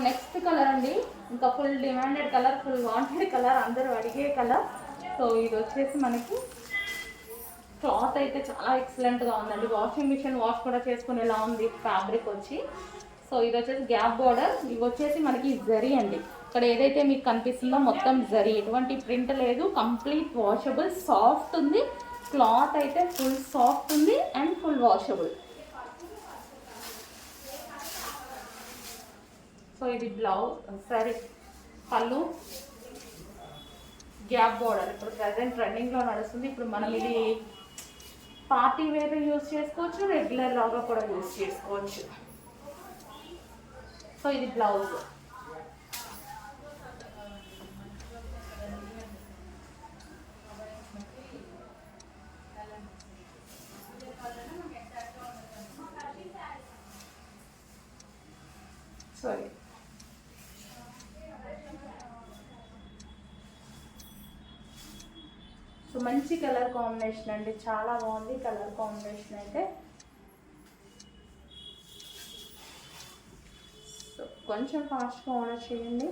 Next colour అండి, ఇంకా full demanded colour, full wanted colour, అందరూ అడిగే కలర్. సో ఇది వచ్చేసి మనకి క్లాత్ అయితే చాలా ఎక్సలెంట్గా ఉందండి. వాషింగ్ మిషన్ వాష్ కూడా చేసుకునేలా ఉంది ఫ్యాబ్రిక్ వచ్చి. సో ఇది వచ్చేసి గ్యాప్ బార్డర్. ఇవి వచ్చేసి మనకి జరీ అండి. ఇక్కడ ఏదైతే మీకు కనిపిస్తుందో మొత్తం జరీ, ఎటువంటి ప్రింట్ లేదు, కంప్లీట్ వాషబుల్, సాఫ్ట్ ఉంది. క్లాత్ అయితే ఫుల్ సాఫ్ట్ ఉంది అండ్ ఫుల్ వాషబుల్. సో ఇది బ్లౌజ్, సారీ పళ్ళు, గ్యాప్ బార్డర్. ఇప్పుడు ప్రజెంట్ ట్రెండింగ్లో నడుస్తుంది. ఇప్పుడు మనం ఇది పార్టీ వేర్ యూజ్ చేసుకోవచ్చు, రెగ్యులర్ లాగా కూడా యూజ్ చేసుకోవచ్చు. సో ఇది బ్లౌజ్. సారీ సో మంచి కలర్ కాంబినేషన్ అండి, చాలా బాగుంది కలర్ కాంబినేషన్ అయితే. సో కొంచెం ఫాస్ట్గా ఆర్డర్ చేయండి.